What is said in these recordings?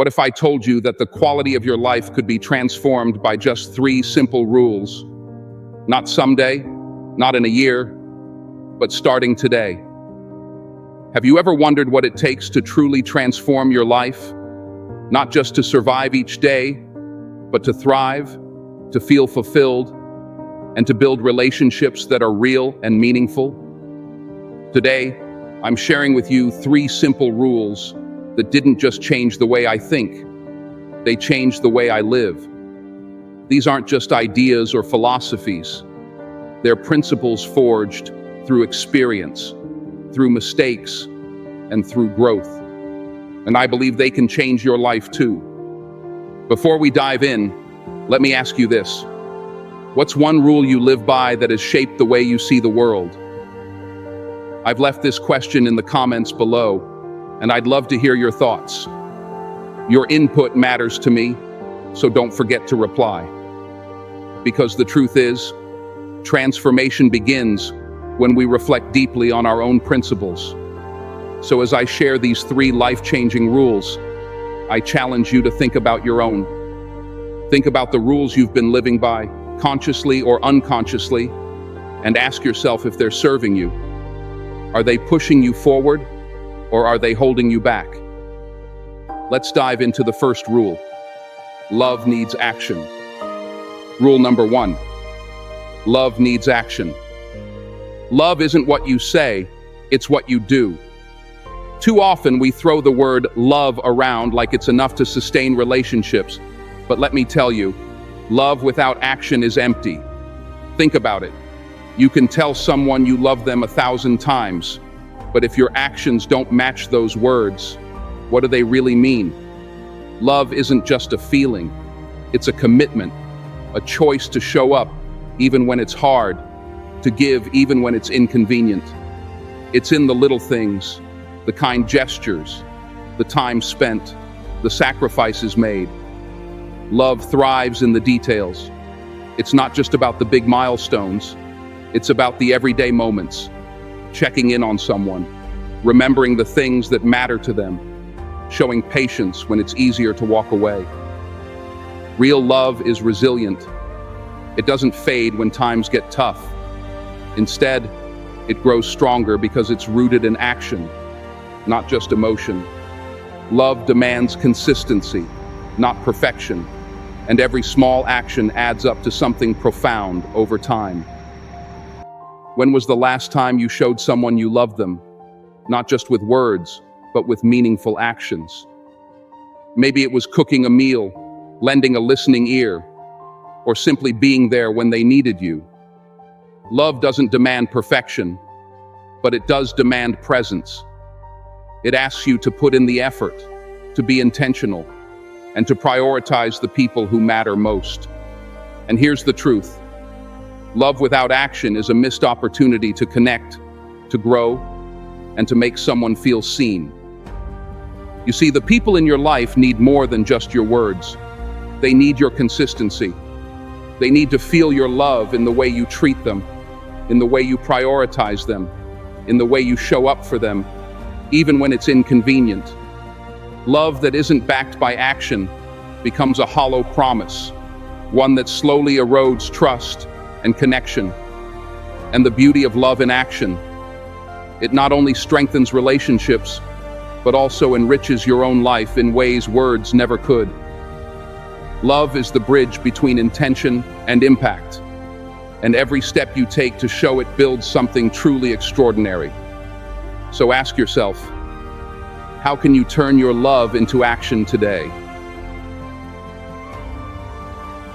What if I told you that the quality of your life could be transformed by just 3 simple rules? Not someday, not in a year, but starting today. Have you ever wondered what it takes to truly transform your life? Not just to survive each day, but to thrive, to feel fulfilled, and to build relationships that are real and meaningful? Today, I'm sharing with you 3 simple rules that didn't just change the way I think, they changed the way I live. These aren't just ideas or philosophies. They're principles forged through experience, through mistakes, and through growth. And I believe they can change your life too. Before we dive in, let me ask you this. What's one rule you live by that has shaped the way you see the world? I've left this question in the comments below, and I'd love to hear your thoughts. Your input matters to me, so don't forget to reply. Because the truth is, transformation begins when we reflect deeply on our own principles. So as I share these 3 life-changing rules, I challenge you to think about your own. Think about the rules you've been living by, consciously or unconsciously, and ask yourself if they're serving you. Are they pushing you forward, or are they holding you back? Let's dive into the first rule. Love needs action. Rule number 1. Love needs action. Love isn't what you say, it's what you do. Too often we throw the word love around like it's enough to sustain relationships, but let me tell you, love without action is empty. Think about it. You can tell someone you love them 1,000 times, but if your actions don't match those words, what do they really mean? Love isn't just a feeling, it's a commitment, a choice to show up even when it's hard, to give even when it's inconvenient. It's in the little things, the kind gestures, the time spent, the sacrifices made. Love thrives in the details. It's not just about the big milestones, it's about the everyday moments, checking in on someone, remembering the things that matter to them, showing patience when it's easier to walk away. Real love is resilient. It doesn't fade when times get tough. Instead, it grows stronger because it's rooted in action, not just emotion. Love demands consistency, not perfection, and every small action adds up to something profound over time. When was the last time you showed someone you loved them? Not just with words, but with meaningful actions. Maybe it was cooking a meal, lending a listening ear, or simply being there when they needed you. Love doesn't demand perfection, but it does demand presence. It asks you to put in the effort, to be intentional, and to prioritize the people who matter most. And here's the truth. Love without action is a missed opportunity to connect, to grow, and to make someone feel seen. You see, the people in your life need more than just your words. They need your consistency. They need to feel your love in the way you treat them, in the way you prioritize them, in the way you show up for them, even when it's inconvenient. Love that isn't backed by action becomes a hollow promise, one that slowly erodes trust and connection. And the beauty of love in action, it not only strengthens relationships, but also enriches your own life in ways words never could. Love is the bridge between intention and impact, and every step you take to show it builds something truly extraordinary. So ask yourself, how can you turn your love into action today?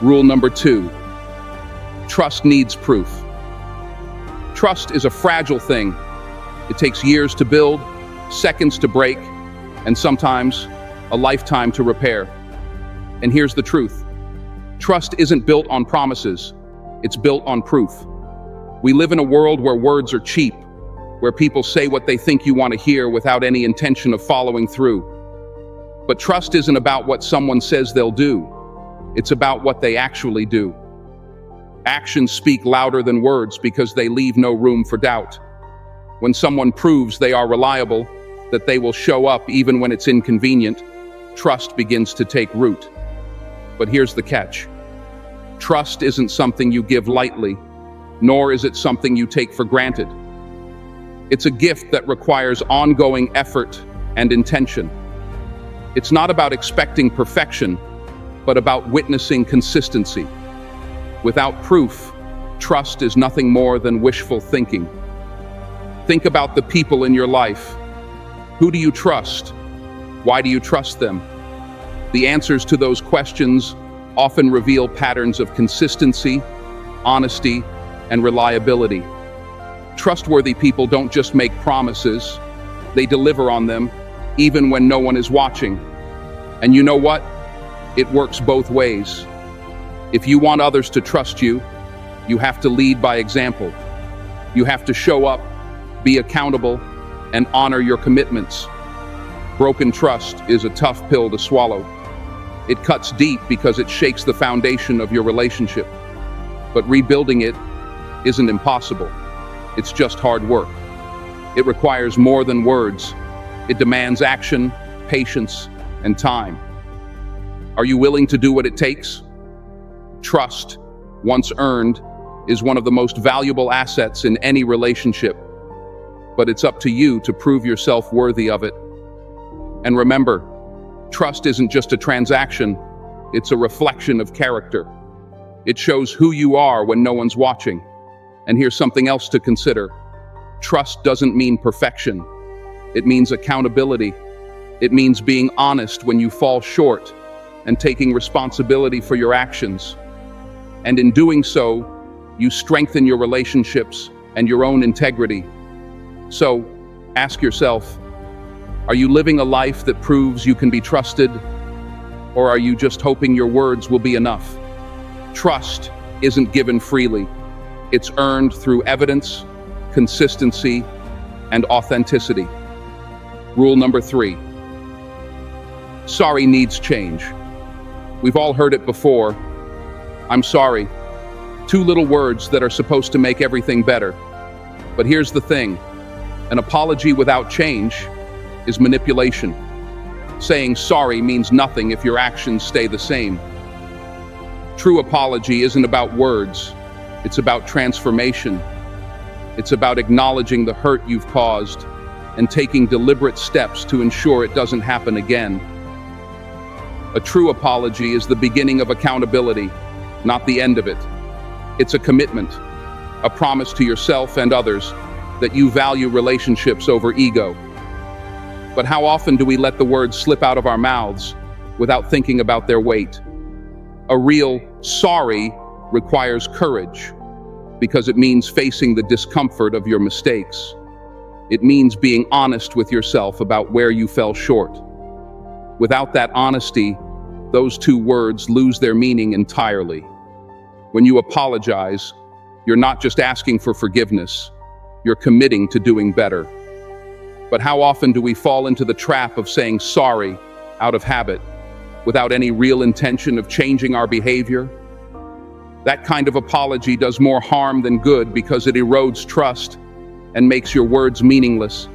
Rule number 2. Trust needs proof. Trust is a fragile thing. It takes years to build, seconds to break, and sometimes a lifetime to repair. And here's the truth. Trust isn't built on promises, it's built on proof. We live in a world where words are cheap, where people say what they think you want to hear without any intention of following through. But trust isn't about what someone says they'll do. It's about what they actually do. Actions speak louder than words because they leave no room for doubt. When someone proves they are reliable, that they will show up even when it's inconvenient, trust begins to take root. But here's the catch. Trust isn't something you give lightly, nor is it something you take for granted. It's a gift that requires ongoing effort and intention. It's not about expecting perfection, but about witnessing consistency. Without proof, trust is nothing more than wishful thinking. Think about the people in your life. Who do you trust? Why do you trust them? The answers to those questions often reveal patterns of consistency, honesty, and reliability. Trustworthy people don't just make promises, they deliver on them, even when no one is watching. And you know what? It works both ways. If you want others to trust you, you have to lead by example. You have to show up, be accountable, and honor your commitments. Broken trust is a tough pill to swallow. It cuts deep because it shakes the foundation of your relationship. But rebuilding it isn't impossible. It's just hard work. It requires more than words. It demands action, patience, and time. Are you willing to do what it takes? Trust, once earned, is one of the most valuable assets in any relationship. But it's up to you to prove yourself worthy of it. And remember, trust isn't just a transaction, it's a reflection of character. It shows who you are when no one's watching. And here's something else to consider. Trust doesn't mean perfection. It means accountability. It means being honest when you fall short and taking responsibility for your actions. And in doing so, you strengthen your relationships and your own integrity. So, ask yourself, are you living a life that proves you can be trusted? Or are you just hoping your words will be enough? Trust isn't given freely. It's earned through evidence, consistency, and authenticity. Rule number 3. Sorry needs change. We've all heard it before. I'm sorry. 2 little words that are supposed to make everything better. But here's the thing. An apology without change is manipulation. Saying sorry means nothing if your actions stay the same. True apology isn't about words. It's about transformation. It's about acknowledging the hurt you've caused and taking deliberate steps to ensure it doesn't happen again. A true apology is the beginning of accountability, not the end of it. It's a commitment, a promise to yourself and others that you value relationships over ego. But how often do we let the words slip out of our mouths without thinking about their weight? A real sorry requires courage because it means facing the discomfort of your mistakes. It means being honest with yourself about where you fell short. Without that honesty, those 2 words lose their meaning entirely. When you apologize, you're not just asking for forgiveness, you're committing to doing better. But how often do we fall into the trap of saying sorry out of habit, without any real intention of changing our behavior? That kind of apology does more harm than good because it erodes trust and makes your words meaningless.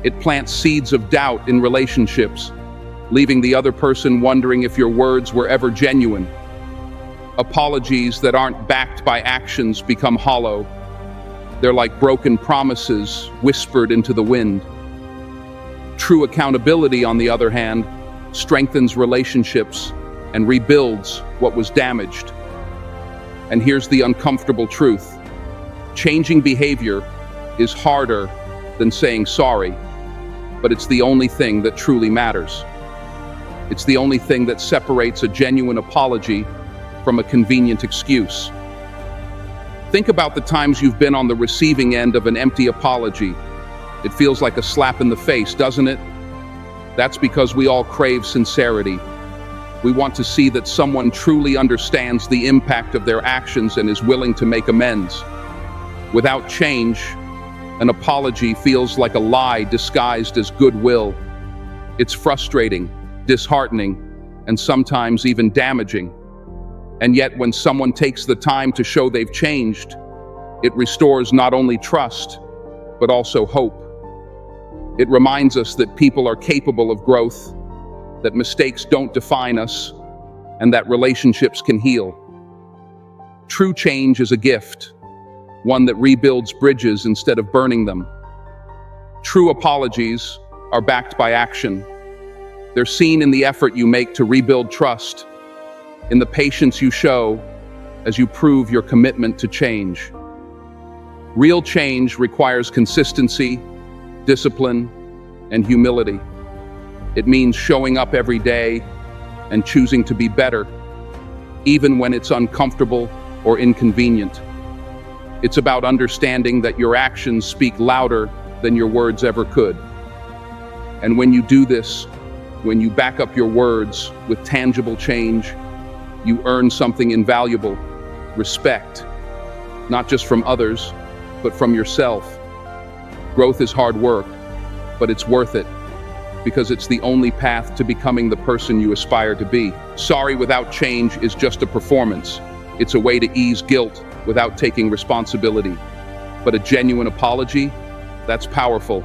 It plants seeds of doubt in relationships, leaving the other person wondering if your words were ever genuine. Apologies that aren't backed by actions become hollow. They're like broken promises whispered into the wind. True accountability, on the other hand, strengthens relationships and rebuilds what was damaged. And here's the uncomfortable truth. Changing behavior is harder than saying sorry, but it's the only thing that truly matters. It's the only thing that separates a genuine apology from a convenient excuse. Think about the times you've been on the receiving end of an empty apology. It feels like a slap in the face, doesn't it? That's because we all crave sincerity. We want to see that someone truly understands the impact of their actions and is willing to make amends. Without change, an apology feels like a lie disguised as goodwill. It's frustrating, disheartening, and sometimes even damaging. And yet, when someone takes the time to show they've changed, it restores not only trust, but also hope. It reminds us that people are capable of growth, that mistakes don't define us, and that relationships can heal. True change is a gift, one that rebuilds bridges instead of burning them. True apologies are backed by action. They're seen in the effort you make to rebuild trust, in the patience you show as you prove your commitment to change. Real change requires consistency, discipline, and humility. It means showing up every day and choosing to be better, even when it's uncomfortable or inconvenient. It's about understanding that your actions speak louder than your words ever could. And when you do this, when you back up your words with tangible change, you earn something invaluable: respect, not just from others, but from yourself. Growth is hard work, but it's worth it, because it's the only path to becoming the person you aspire to be. Sorry without change is just a performance. It's a way to ease guilt without taking responsibility. But a genuine apology, that's powerful.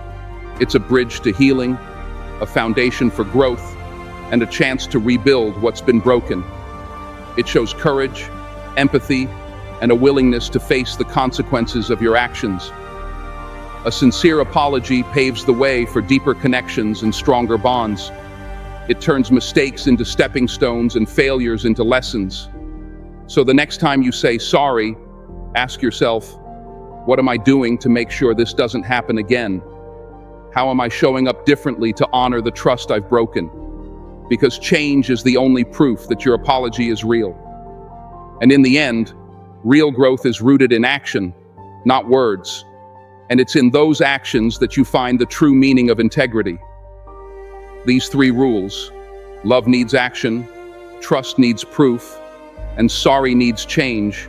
It's a bridge to healing, a foundation for growth, and a chance to rebuild what's been broken. It shows courage, empathy, and a willingness to face the consequences of your actions. A sincere apology paves the way for deeper connections and stronger bonds. It turns mistakes into stepping stones and failures into lessons. So the next time you say sorry, ask yourself, what am I doing to make sure this doesn't happen again? How am I showing up differently to honor the trust I've broken? Because change is the only proof that your apology is real. And in the end, real growth is rooted in action, not words. And it's in those actions that you find the true meaning of integrity. These 3 rules: love needs action, trust needs proof, and sorry needs change,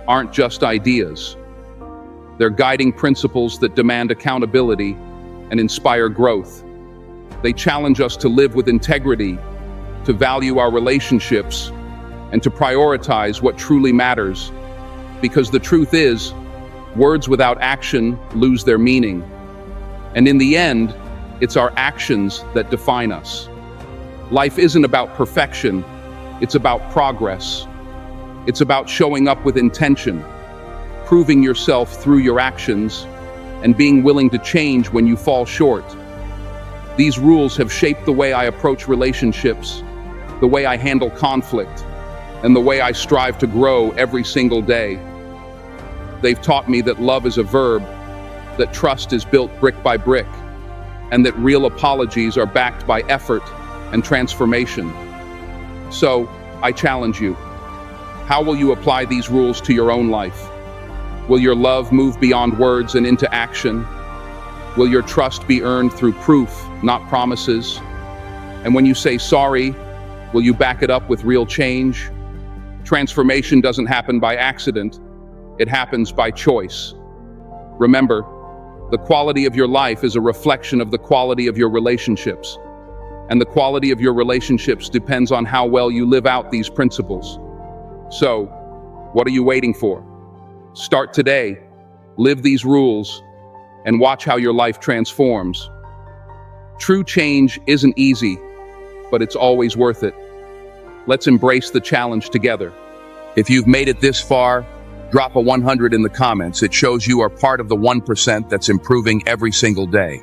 aren't just ideas. They're guiding principles that demand accountability and inspire growth. They challenge us to live with integrity, to value our relationships, and to prioritize what truly matters. Because the truth is, words without action lose their meaning. And in the end, it's our actions that define us. Life isn't about perfection, it's about progress. It's about showing up with intention, proving yourself through your actions, and being willing to change when you fall short. These rules have shaped the way I approach relationships, the way I handle conflict, and the way I strive to grow every single day. They've taught me that love is a verb, that trust is built brick by brick, and that real apologies are backed by effort and transformation. So, I challenge you. How will you apply these rules to your own life? Will your love move beyond words and into action? Will your trust be earned through proof, not promises? And when you say sorry, will you back it up with real change? Transformation doesn't happen by accident. It happens by choice. Remember, the quality of your life is a reflection of the quality of your relationships. And the quality of your relationships depends on how well you live out these principles. So, what are you waiting for? Start today, live these rules, and watch how your life transforms. True change isn't easy, but it's always worth it. Let's embrace the challenge together. If you've made it this far, drop a 100 in the comments. It shows you are part of the 1% that's improving every single day.